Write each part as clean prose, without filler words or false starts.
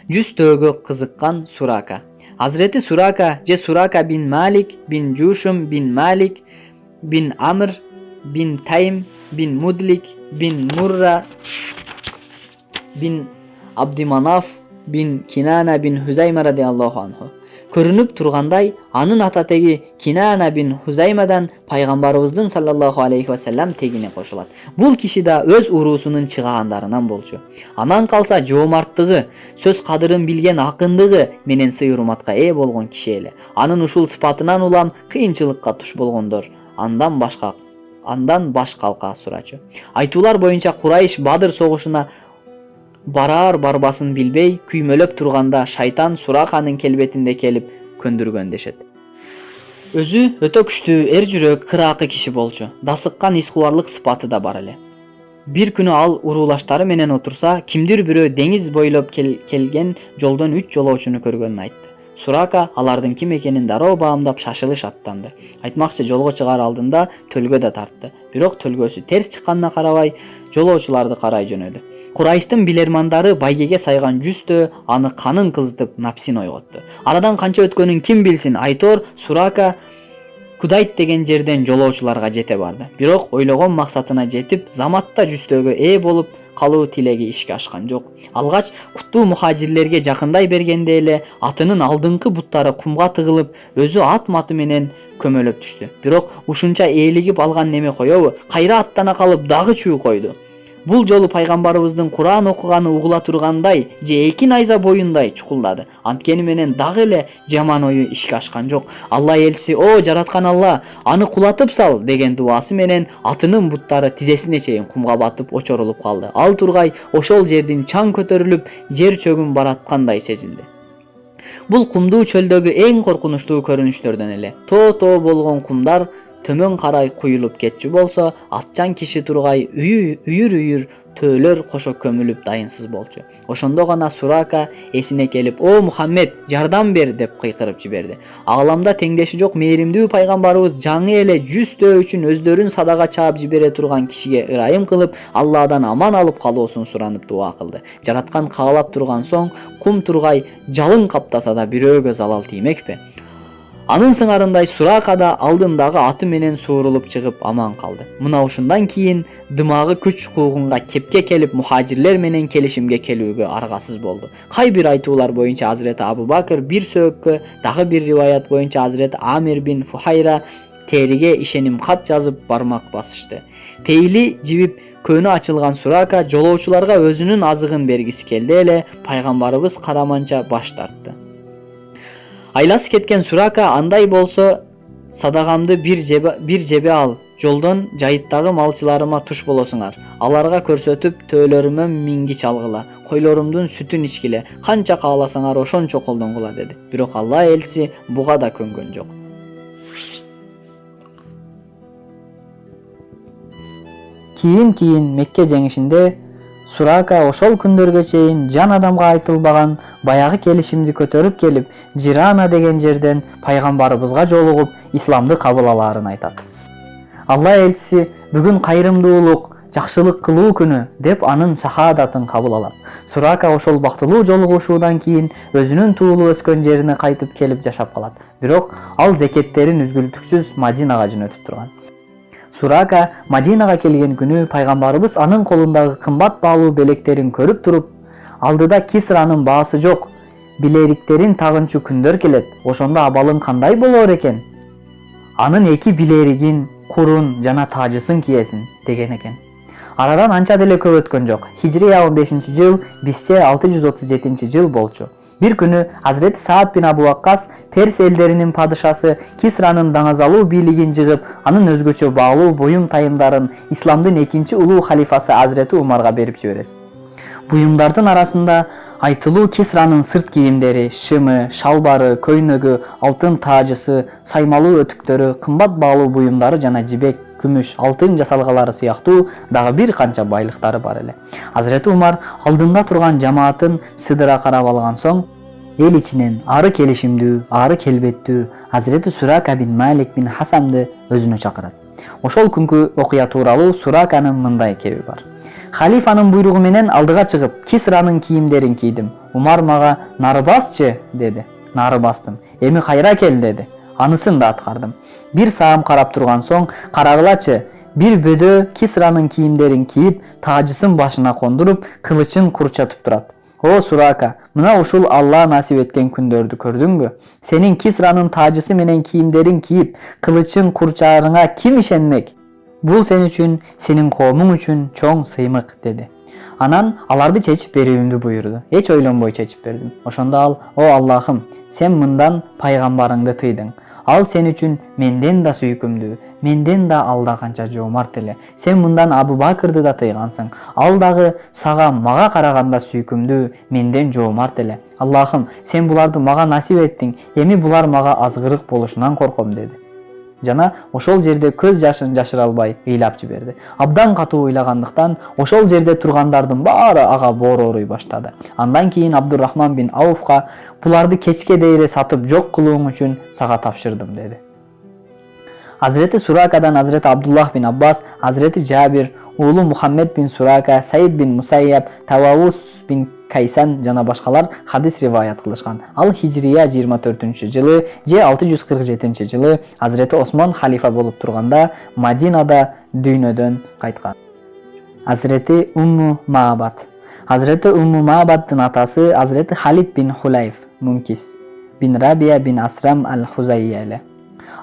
Жүзтөөгө кызыккан Сурака. Азирети Сурака же Сурака бин Малик бин Жушум бин Малик бин Амр бин Тайм бин Мудлик бин Мурра бин Абдиманаф бин Кинана бин Хузайма радиаллаху анху. Көрүнүп тургандай, анын ата теги Кинана бин Хузаймадан пайгамбарыбыздын саллаллаху алейхи ва саллям тегине кошулат. Бул киши да өз уруусунун чыгаандарынан болчу. Анан калса жоомарттыгы, сөз кадырын билген акындыгы менен сый урматка ээ болгон киши эле. Анын ушул сыпатынан улам кыйынчылыкка туш болгондор андан баш калка сурачу. Айтуулар боюнча Курайш Бадыр согушуна барар барбасын билбей күймөлөп турганда шайтан Сураканын келбетинде келип көндүргөн дешет. Өзү өтө күчтүү эр жүрөк, кыраакы киши болчу. Дасыккан искубарлык сыпаты да бар эле. Бир күнү ал уруулаштары менен отурса, кимдир бирөө деңиз бойлоп келген жолдон 3 жолоочуну көргөнүн айтты. Сурака алардын ким экенин дароо баамдап шашылыш аттанды. Айтмакчы жолго чыгаар алдында төлгө да тартты. Бирок төлгөсү терс чыкканына карабай, жолоочуларды карай жөнөдү. Курайштын билермандары байгеге сайган жүздө аны канын кызытып напсин ойготту. Арадан канча өткөнүн ким билсин, айтор Сурака Кудайт деген жерден жолоочуларга жете барды. Бирок ойлогон максатына жетип, заматта жүздөгө ээ болуп калуу тилеги ишке ашкан жок. Алгач куттуу мухажирлерге жакындай бергенде эле атынын алдыңкы буттары кумга тыгылып, өзү ат маты менен көмөлөп түштү. Бирок ушунча ээлигип алган неме коёбу, кайра аттана калып дагы чуу койду. Бул жолу пайгамбарыбыздын Куран окуганы угула тургандай же эки найза боюндай чукулдады. Анткени менен дагы эле жаман ою ишке ашкан жок. Алла элчиси: "О жараткан Алла, аны кулатып сал" деген дуасы менен атынын буттары тизесине чейин кумга батып очорулуп калды. Ал тургай ошол жердин чаң көтөрүлүп, жер чөгүн бараткандай сезилди. Бул кумдуу чөлдөгү эң коркунучтуу көрүнүштөрдөн эле. Тоо болгон кумдар төмөн карай куюлуп кетчү болсо, атчан киши тургай үйүр төөлөр кошо көмүлүп дайынсыз болчу. Ошондо гана Сурака эсине келип: "О Мухаммед, жардам бер" деп кыйкырып жиберди. Агаламда теңдеши жок мээримдүү пайгамбарыбыз жаңы эле 100 төө үчүн өздөрүн садага чаап жибере турган кишиге ырайым кылып, Алладан аман алып калуусун суранып дуа кылды. Жараткан каалап турган соң, кум тургай жалын каптаса да бирөөгө залал тиймекпи? Анын сыңарындай Сурака да алдындагы аты менен суурулуп чыгып аман калды. Мына ушундан кийин дымагы күч куугунга кепке келип, мухажирлер менен келишимге келүүгө аргасыз болду. Кай бир айтуулар боюнча Азирети Абу Бакр бир сөөккө, дагы бир риваят боюнча Азирети Амир бин Фухайра териге ишеним кат жазып бармак басышты. Пейли жибип көнү ачылган Сурака жолоочуларга өзүнүн азыгын бергиси келди эле, пайгамбарыбыз караманча баш тартты. Айласы кеткен Сурака: "Андай болсо, садагамды бир жебе ал. Жолдон жайыттагы малчыларыма туш болосуңар. Аларга көрсөтүп, төөлөрүмө мингич алгыла, койлорумдун сүтүн ичкиле, канча кааласаңар ошончо колдонгула" деди. Бирок Алла элчиси буга да көнгөн жок. Кийин Мекке жеңишинде Сурака ошол күндөргө чейин жан адамга айтылбаган баягы келишимди көтөрүп келип, Жирана деген жерден пайгамбарыбызга жолугуп, исламды кабыл алаарын айтат. Алла элчиси: "Бүгүн кайрымдуулук, жакшылык кылуу күнү" деп анын шахадатын кабыл алат. Сурака ошол бактылуу жолугушуудан кийин өзүнүн туулуп өскөн жерине кайтып келип жашап калат. Бирок ал зекеттерин үзгүлтүксүз Мадинага жөнөтүп турган. Сурака Мадинага келген күнү пайгамбарыбыз анын колундагы кымбат баалуу белектерин көрүп туруп: "Алдыда Кисранын баасы жок, билериктерин тагынчу күндөр келет. Ошондо абалың кандай болор экен? Анын 2 билеригин, курун жана тажысын кийесин" деген экен. Арадан анча деле көп өткөн жок. Хижрия 15-жыл, бисче 637-жыл болчу. Бир күнү Азирети Саад бин Абу Ваккас Перс элдеринин падышасы Кисранын даңазалуу бийлигин жыгып, анын өзгөчө баалуу буюм тайымдарын исламдын экинчи улуу халифасы Азирети Умарга берип жиберет. Буюмдардын арасында айтылуу Кисранын сырт кийимдери, шымы, шалбары, көйнөгү, алтын тажысы, саймалуу өтүктөрү, кымбат баалуу буюмдары жана жибек, күмүш, алтын жасалгалары сыяктуу дагы бир канча байлыктары бар эле. Азирети Умар алдында турган жамаатын сыдыра карап алган соң, эл ичинен ары келишимдүү, ары келбеттүү Азирети Сурака бин Малик бин Хасамды өзүнө чакырат. Ошол күнкү окуя тууралуу Сураканын мындай кеби бар: "Халифанын буйругу менен алдыга чыгып, Кисранын кийимдерин кийдим. Умар мага нары басчы деди. Нары бастым. Эми кайра кел деди. Анысын да аткардым. Бир саам карап турган соң, карагылачы, бир бөдө Кисранын кийимдерин кийип, тажысын башына кондуруп, кылычын курчатып турат. О Сурака, мына ушул Алла насип эткен күндөрдү көрдүңбү? Сенин Кисранын тажысы менен кийимдерин кийип, кылычын курчаарыңа ким ишенмек? Бул сен үчүн, сенин коомуң үчүн чоң сыймык деди. Анан аларды чечип берүүмдү буйрду. Эч ойлонбой чечип бердим. Ошондо ал: "О Аллахым, сен мындан пайгамбарыңды тыйдың. Ал сен үчүн менден да сүйкүмдүү, менден да алда канча жоомарт эле. Сен мындан Абу Бакырды да тыйгансың. Ал дагы сага мага караганда сүйкүмдүү, менден жоомарт эле. Аллахым, сен буларды мага насип эттиң. Эми булар мага азгырык болушунан корком" деди. Жана ошол жерде көз жашын жашыра албай ыйлап жиберди. Абдан катуу ыйлагандыктан ошол жерде тургандардын баары ага боор ооруй баштады. Андан кийин Абдуррахман бин Ауфка: "Буларды кечке дейре сатып жок кылууң үчүн сага тапшырдым" деди. Hazreti Suraka'dan Hazreti Abdullah bin Abbas, Hazreti Cabir, уулу Muhammed bin Suraka, Said bin Musayyab, Tawawus bin Kaysan жана башкалар хадис риваят кылышкан. Ал Хижрия 24-жылы, же 647-жылы Hazreti Осман халифа болуп турганда Мадинада дүйнөдөн кайткан. Hazreti Умму Маабад. Hazreti Умму Маабаддын атасы Hazreti Халид бин Хулайф Мункис бин Рабия бин Асрам ал-Хузайя эле.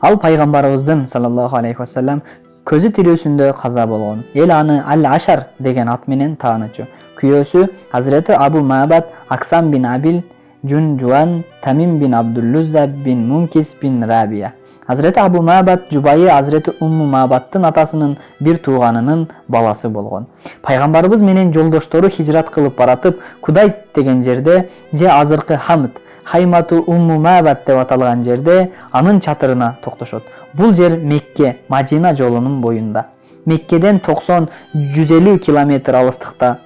Ал пайгамбарыбыздын саллаллаху алейхи вассалам көзү тирүүсүндө каза болгон. Эл аны Ал-Ашар деген ат менен таанычу. Күйөөсү Hazreti Абу Маабад, Аксам бин Абил, Жуан, Тамим бин Абдуллузза бин Мункис бин Рабия. Hazreti Абу Маабад жубайы Hazreti Умму Маабадтын атасынын бир тууганынын баласы болгон. Пайгамбарыбыз менен жолдоштору хижрат кылып баратып, Кудайт деген жерде, же азыркы Хамд, Хаймату Умму Маабад деп аталган жерде анын чатырына токтошот. Бул жер Мекке, Мадина жолунун боюнда. Меккеден 90-150 километр алыстыкта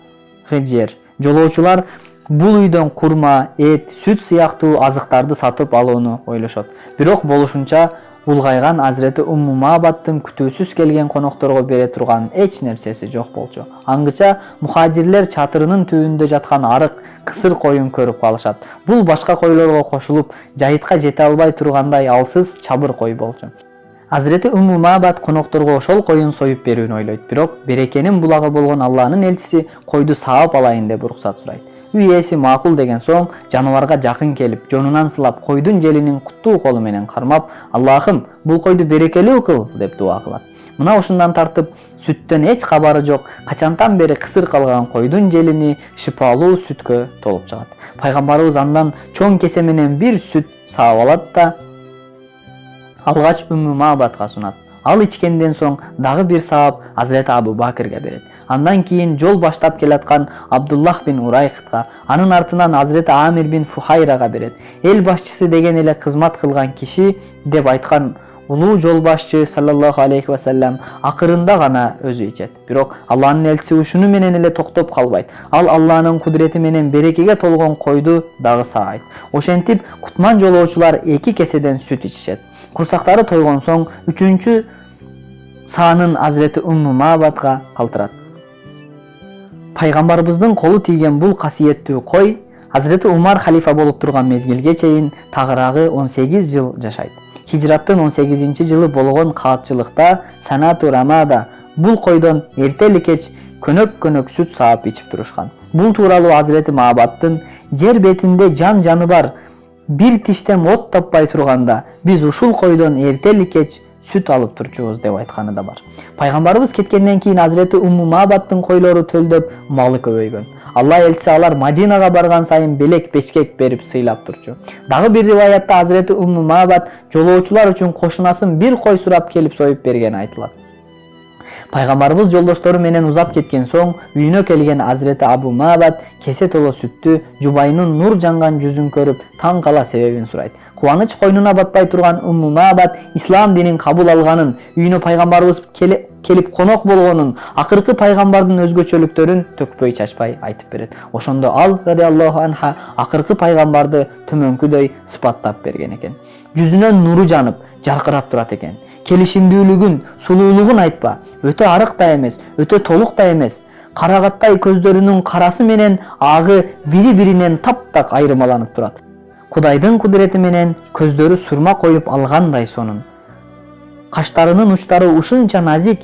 жер. Жолоочулар бул үйдөн курма, эт, сүт сыяктуу азыктарды сатып алууну ойлошот. Бирок болушунча улгайган Hazreti Умму Маабадтын күтүүсүз келген конокторго бере турган эч нерсеси жок болчу. Аңгыча мухажирлер чатырынын түбүндө жаткан арык, кысыр коюн көрүп калышат. Бул башка койлорго кошулуп, жайытка жете албай тургандай алсыз чабыр кой болчу. Hazreti Умму Маабад конокторго ошол коюн союп берүүнү ойлойт. Бирок берекенин булагы болгон Алланын элчиси койду саап алайын деп уруксат сурайт. Үй ээси макул деген соң жаныбарга жакын келип, жонунан сылап, койдун желинин куттуу колу менен кармап: "Аллахым, бул койду берекелүү кыл" деп дуа кылат. Мына ушундан тартып сүттөн эч кабары жок, качантан бери кысыр калган койдун желини шипалуу сүткө толуп чыгат. Пайгамбарыбыз андан чоң кесе менен бир сүт саап алат да алгач Умму Маабадга сунат. Ал ичкенден соң дагы бир саап Hazreti Абу Бакырга берет. Андан кийин жол баштап келаткан Абдуллах бин Урайхтга, анын артынан Hazreti Амир бин Фухайрага берет. Эл башчысы деген эле кызмат кылган киши деп айткан улуу жол башчы саллаллаху алейхи вассалам акырында гана өзү ичет. Бирок Алланын элчиси ушуну менен эле токтоп калбайт. Ал Алланын кудурети менен берекеге толгон койду дагы саайт. Ошентип кутман жолоочулар 2 кеседен сүт ичишет. Курсактары тойгон соң 3-чү саанын Hazreti Умму Маабадга калтырат. Пайгамбарыбыздын колу тийген бул касиеттүү кой Hazreti Умар халифа болуп турган мезгилге чейин тагыраагы 18 жыл жашайт. Хижраттын 18-жылы болгон каатчылыкта Санату Рамада бул койдон эртели кеч көнөк сүт саап ичип турушкан. Бул тууралуу Hazreti Маабадтын жер бетинде жаны бар бир тиштем от таппай турганда биз ушул койдон эртели кеч сүт алып турчубуз деп айтканы да бар. Пайгамбарыбыз кеткенден кийин Hazreti Умму Маабадтын койлору төлдөп, малы көбөйгөн. Алла элчиси алар Мадинага барган сайын белек бечкек берип сыйлап турчу. Дагы бир риваятта Hazreti Умму Маабад жолоочулар үчүн кошунасын бир кой сурап келип союп бергени айтылат. Пайгамбарыбыз жолдоштору менен узап кеткен соң үйүнө келген Hazreti Абу Маабад кесе толо сүттү, жубайынын нур жанган жүзүн көрүп таң кала себебин сурайт. Кубаныч койнуна батпай турган Умму Маабад ислам динин кабыл алганын, үйүнө пайгамбарыбыз келип конок болгонун, акыркы пайгамбардын өзгөчөлүктөрүн төкпөй чачпай айтып берет. Ошондо ал радиаллаху анха акыркы пайгамбарды төмөнкүдөй сыпаттап берген экен. Жүзүнөн нуру жанып, жаркырап турат экен. Келишимдүүлүгүн, сулуулугун айтпа. Өтө арык да эмес, өтө толук да эмес. Карагаттай көздөрүнүн карасы менен агы бири-биринен таптак айырмаланып турат. Кудайдын кудурети менен көздөрү сурма коюп алгандай сонун. Каштарынын учтары ушунча назик,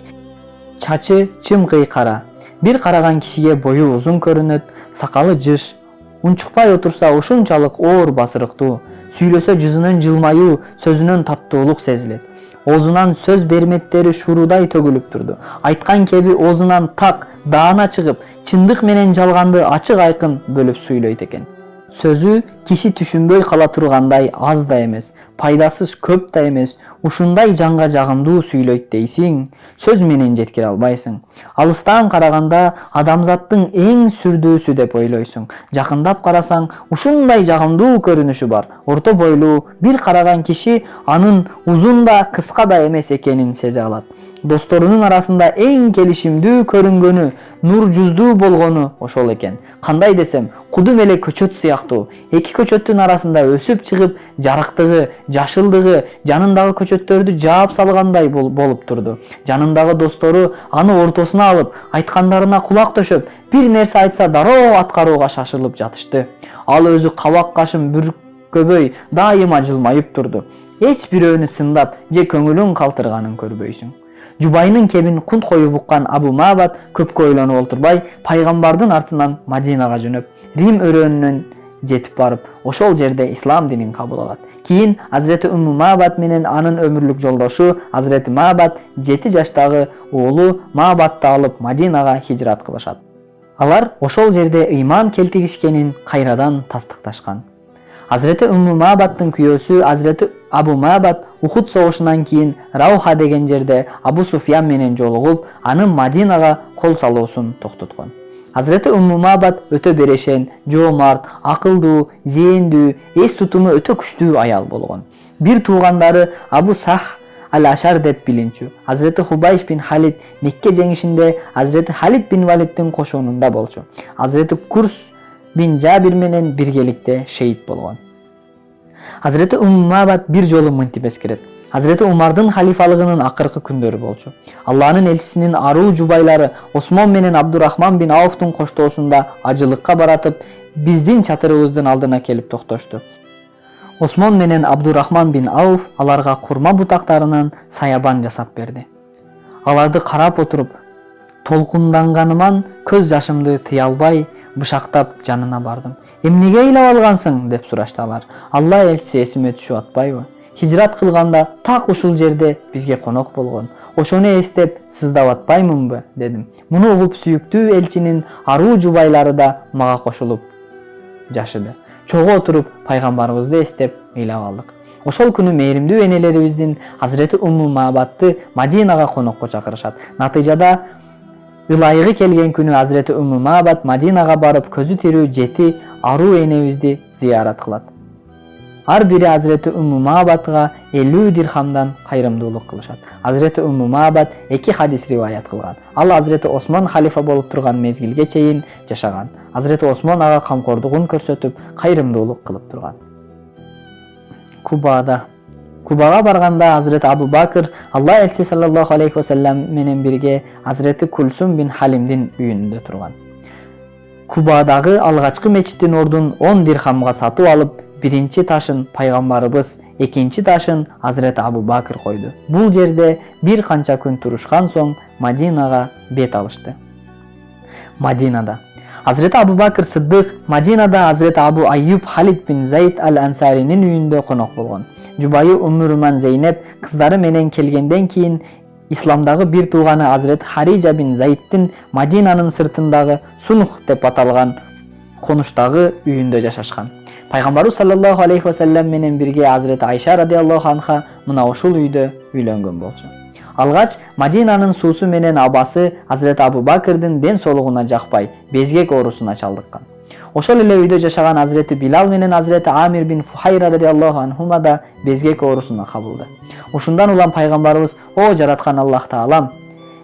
чачы чымкый кара. Бир караган кишиге бою узун көрүнөт, сакалы жыш. Унчукпай отурса ушунчалык оор басырыктуу. Сүйлөсө жүзүнөн жылмаюу, сөзүнөн таттуулук сезилет. Оозунан сөз берметтери шуурудай төгүлүп турду. Айткан кеби оозунан так, даана чыгып, чындык менен жалганды ачык айкын бөлүп сүйлөйт экен. Сөзү киши түшүнбөй кала тургандай аз да эмес, пайдасыз көп да эмес, ушундай жанга жагымдуу сүйлөйт дейсиң, сөз менен жеткире албайсың. Алыстан караганда адамзаттын эң сүрдүүсү деп ойлойсуң. Жакындап карасаң, ушундай жагымдуу көрүнүшү бар. Орто бойлуу, бир караган киши анын узун да кыска да эмес экенин сезе алат. Досторунун арасында эң келишимдүү көрүнгөнү, нур жүздүү болгону ошол экен. Кандай десем, кудум эле көчөт сыяктуу. Эки көчөттүн арасында өсүп чыгып, жарыктыгы, жашылдыгы жанындагы көчөттөрдү жаап салгандай болуп турду. Жанындагы достору аны ортосуна алып, айткандарына кулак төшөп, бир нерсе айтса дароо аткарууга шашылып жатышты. Ал өзү кабак кашын бүркөбөй дайыма жылмайып турду. Эч бирөөнү сындап же көңүлүн калтырганын көрбөйсүң. Жубайнын кебин кунт коюп уккан Абу Мабат көпкө ойлонуп олтурбай, пайгамбардын артынан Мадинага жөнөп, Рим өрөөнүнөн жетип барып, ошол жерде ислам динин кабыл алат. Кийин Азирети Умму Мабат менен анын өмүрлүк жолдошу Азирети Мабат 7 жаштагы уулу Мабатты алып Мадинага хижрат кылышат. Алар ошол жерде ыйман келтиришкенин кайрадан тастыкташкан. Азирети Умму Мабаттын күйөөсү Азирети Абу Мабат Ухуд согушунан кийин Рауха деген жерде Абу Суфьян менен жолугуп, анын Мадинага кол салуусун токтоткон. Азирети Умму Мабат өтө берешен, жоомарт, акылдуу, зээндүү, эс тутуму өтө күчтүү аял болгон. Бир туугандары Абу Сах Ал-Ашар деп билинчү. Азирети Хубайш бин Халид Мекке жеңишинде Азирети Халид бин Валиддин кошунунда болчу. Азирети Курс бин Жабир менен биргеликте шейит болгон. Азирети Умму Мабат бир жолу мынтип эскерет. Азирети Умардын халифалыгынын акыркы күндөрү болчу. Алланын элчисинин аруу жубайлары Осмон менен Абдурахман бин Ауфтун коштоосунда ажылыкка баратып, биздин чатырыбыздын алдына келип токтошту. Осмон менен Абдурахман бин Ауф аларга курма бутактарынан саябан жасап берди. Аларды карап отуруп, толкунданганыман көз жашымды тыя албай, бышактап жанына бардым. Эмнеге ыйлап алгансың деп сурашты алар. Алла элчиси эсиме түшүп атпайбы? Хижрат кылганда так ушул жерде бизге конок болгон. Ошону эстеп сыздап атпаймынбы дедим. Муну угуп сүйүктүү элчинин аруу жубайлары да мага кошулуп жашыды. Чогуу отуруп пайгамбарыбызды эстеп ыйлап алдык. Ошол күнү мээримдүү энелерибиздин Азирети Умму Мабатты Мадинага конокко чакырышат. Натыйжада ылайыгы келген күнү Азирети Умму Мабат Мадинага барып көзү тирүү 7 аруу энебизди зыярат кылат. Ар бири Азирети Умму Мабатга 50 дирхамдан кайрымдуулук кылышат. Азирети Умму Мабат 2 хадис риваят кылган. Ал Азирети Осмон халифа болуп турган мезгилге чейин жашаган. Азирети Осмон ага камкордугун көрсөтүп, кайрымдуулук кылып турган. Кубага барганда Азирети Абу Бакр Алла элчиси саллаллаху алейхи ва саллям менен бирге Азирети Кулсум бин Халимдин үйүндө турган. Кубадагы алгачкы мечиттин ордун 10 дирхамга сатып алып, биринчи ташын пайгамбарыбыз, экинчи ташын Азирети Абу Бакр койду. Бул жерде бир канча күн турушкан соң Мадинага бет алышты. Мадинада Азирети Абу Бакр Сыддык Мадинада Азирети Абу Айюб Халид бин Зайд Ал-Ансаринин үйүндө конок болгон. Жубайы Умму Руман Зейнеп кыздары менен келгенден кийин исламдагы бир тууганы Азирети Хариджа бин Зайдтин Мадинанын сыртындагы Сунх деп аталган конуштагы үйүндө жашашкан. Пайгамбарыбыз саллаллаху алейхи ва саллям менен бирге Азирети Айша радиаллаху анха мына ушул үйдө үйлөнгөн болчу. Алгач Мадинанын суусу менен абасы Азирети Абу Бакрдын ден соолугуна жакпай, безгек оорусуна чалдыккан. Ошол эле үйдө жашаган Азирети Билал менен Азирети Амир бин Фухайра радиаллаху анхума да безгек оорусуна кабылды. Ушундан улам пайгамбарыбыз: "О жараткан Аллах Таалам,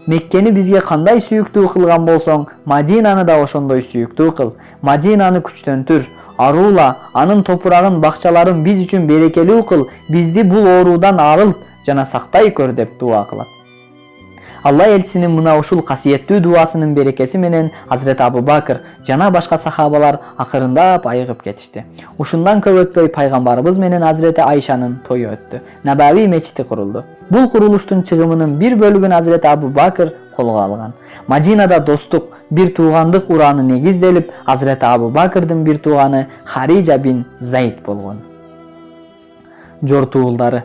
Меккени бизге кандай сүйүктүү кылган болсоң, Мадинаны да ошондой сүйүктүү кыл. Мадинаны күчтөнтүр, аруула, анын топурагын, бакчаларын биз үчүн берекелүү кыл, бизди бул оорудан арылт жана сактай көр" деп дуа кылат. Алла элчисинин мына ушул касиеттүү дуасынын берекеси менен Азирети Абу Бакр жана башка сахабалар акырындап айыгып кетишти. Ушундан көп өтпөй пайгамбарыбыз менен Азирети Айшанын тою өттү. Набави мечити курулду. Бул курулуштун чыгымынын бир бөлүгүн Азирети Абу Бакр колго алган. Мадинада достук, бир туугандык урааны негизделип, Азирети Абу Бакрдын бир тууганы Харижа бин Заид болгон. Жортуулдары.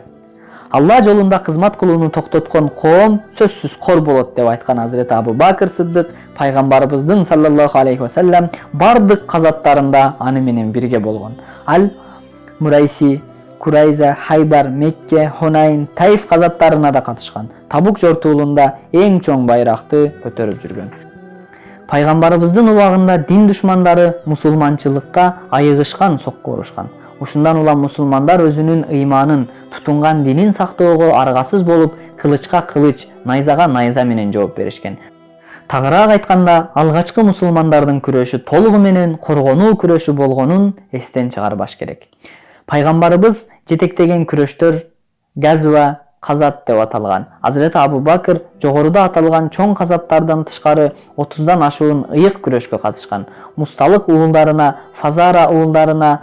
Алла жолунда кызмат кылууну токтоткон коом сөзсүз кор болот деп айткан Азирети Абу Бакр Сыддык пайгамбарыбыздын саллаллаху алейхи ва саллям бардык казаттарында аны менен бирге болгон. Ал Мурайси, Курайза, Хайбар, Мекке, Хунайн, Таиф казаттарына да катышкан. Табук жортуулунда эң чоң байракты көтөрүп жүргөн. Пайгамбарыбыздын убагында дин душмандары мусулманчылыкка айыгышкан, сокко урушкан. Ушундан улам мусулмандар өзүнүн ыйманын, тутунган динин сактоого аргасыз болуп, кылычка кылыч, найзага найза менен жооп беришкен. Тагыраак айтканда, алгачкы мусулмандардын күрөшү толугу менен коргонуу күрөшү болгонун эстен чыгарбаш керек. Пайгамбарыбыз жетектеген күрөштөр Газва, казат деп аталган. Азирети Абу Бакр жогоруда аталган чоң казаттардан тышкары 30дан ашуун ыйык күрөшкө катышкан. Мусталык уулдарына, Фазара уулдарына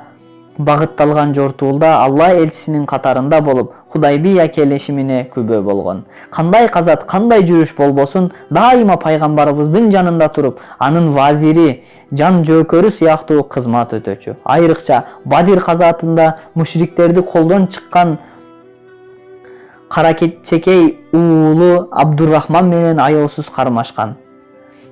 багытталган жортуулда Алла элчисинин катарында болуп, Худайбия келишимине күбө болгон. Кандай казат, кандай жүрүш болбосун, дайыма пайгамбарыбыздын жанында туруп, анын вазири, жан жөөкөрү сыяктуу кызмат өтөчү. Айрыкча Бадир казатында мушриктерди колдон чыккан Карачекей уулу Абдуррахман менен аялсыз кармашкан.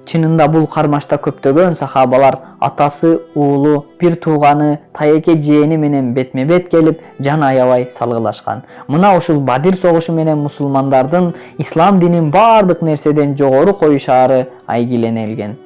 Чынында бул кармашта көптөгөн сахабалар атасы, уулу, бир тууганы, тайеке жээни менен бетме-бет келип, жан аябай салгылашкан. Мына ушул Бадир согушу менен мусулмандардын ислам динин бардык нерседен жогору коюшаары айгиленелген.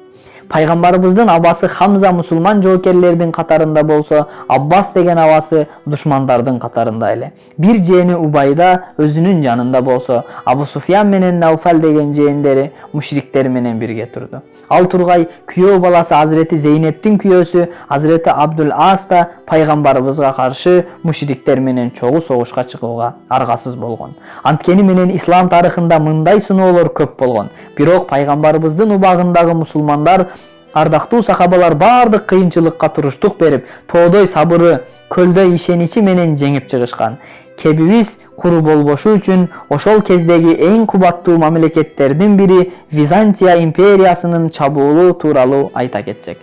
Пайгамбарыбыздын абасы Хамза мусулман жоокерлердин катарында болсо, Аббас деген абасы душмандардын катарында эле. Бир жээни Убайда өзүнүн жанында болсо, Абу Суфьян менен Науфал деген жээндери мушриктер менен бирге турду. Ал тургай күйөө баласы Азирети Зейнептин күйөөсү Азирети Абдул Ас да пайгамбарыбызга каршы мушриктер менен чогуу согушка чыгууга аргасыз болгон. Анткени менен ислам тарыхында мындай сыноолор көп болгон. Бирок пайгамбарыбыздын убагындагы мусулмандар, ардактуу сахабалар бардык кыйынчылыкка туруштук берип, тоодой сабыры, көлдөй ишеничи менен жеңип чыгышкан. Кебибиз куру болбошу үчүн ошол кездеги эң кубаттуу мамлекеттердин бири Византия империясынын чабуулу тууралуу айта кетсек.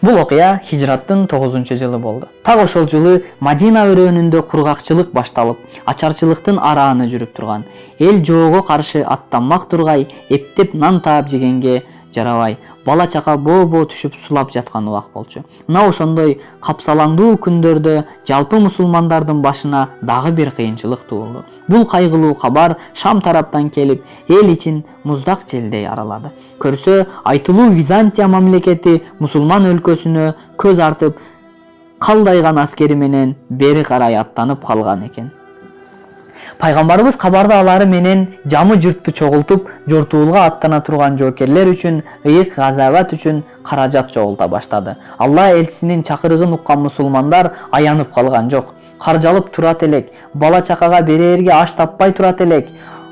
Бул окуя хижраттын 9-жылы болду. Так ошол жылы Мадина өрөөнүндө кургакчылык башталып, ачарчылыктын арааны жүрүп турган. Эл жоого каршы аттанмак тургай, эптеп нан таап жегенге жарабай, бала чака боо түшүп сулап жаткан убак болчу. Мына ошондой капсалаңдуу күндөрдө жалпы мусулмандардын башына дагы бир кыйынчылык туулду. Бул кайгылуу кабар Шам тараптан келип, эл ичин муздак желдей аралады. Көрсө, айтылуу Византия мамлекети мусулман өлкөсүнө көз артып, калдайган аскери менен бери карай аттанып калган экен. Пайгамбарыбыз кабарды алары менен жамы жұртты чогултуп, жортуулга аттана турган жоокерлер үчүн ыйык газават үчүн каражат чогулта баштады. Алла элчисинин чакырыгын уккан мусулмандар аянып калган жок. Каржалып турат элек, бала чакага берерге аш таппай турат элек,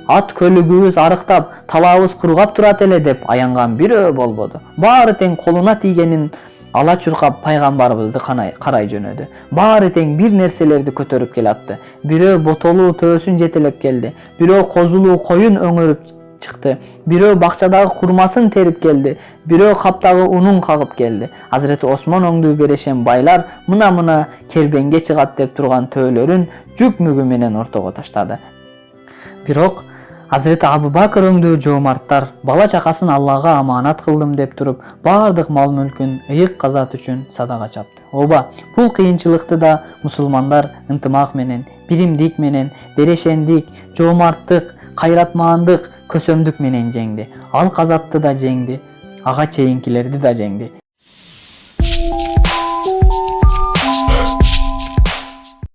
ат көлүгүбүз арыктап, талаабыз кургап турат эле деп аянган бирөө болбоду. Баары тең колуна тийгенин ала чуркап пайгамбарыбызды карай жөнөдү. Баары тең бир нерселерди көтөрүп келатты. Бирөө ботолуу төөсүн жетелеп келди, бирөө козулуу коюн өңөрүп чыкты, бирөө бакчадагы курмасын терип келди, бирөө каптагы унун кагып келди. Азирети Осмон оңдуу берешен байлар мына кербенге чыгат деп турган төөлөрүн жүк мүгү менен ортого таштады. Бирок Азирети Абу Бакр өңдүү жоомарттар бала чакасын Аллага аманат кылдым деп туруп, бардык мал мүлкүн ыйык казат үчүн садака чапты. Ооба, бул кыйынчылыкты да мусулмандар ынтымак менен, биримдик менен, берешендик, жоомарттык, кайратмандык, көсөмдүк менен жеңди. Ал казатты да жеңди, ага чейинкилерди да жеңди.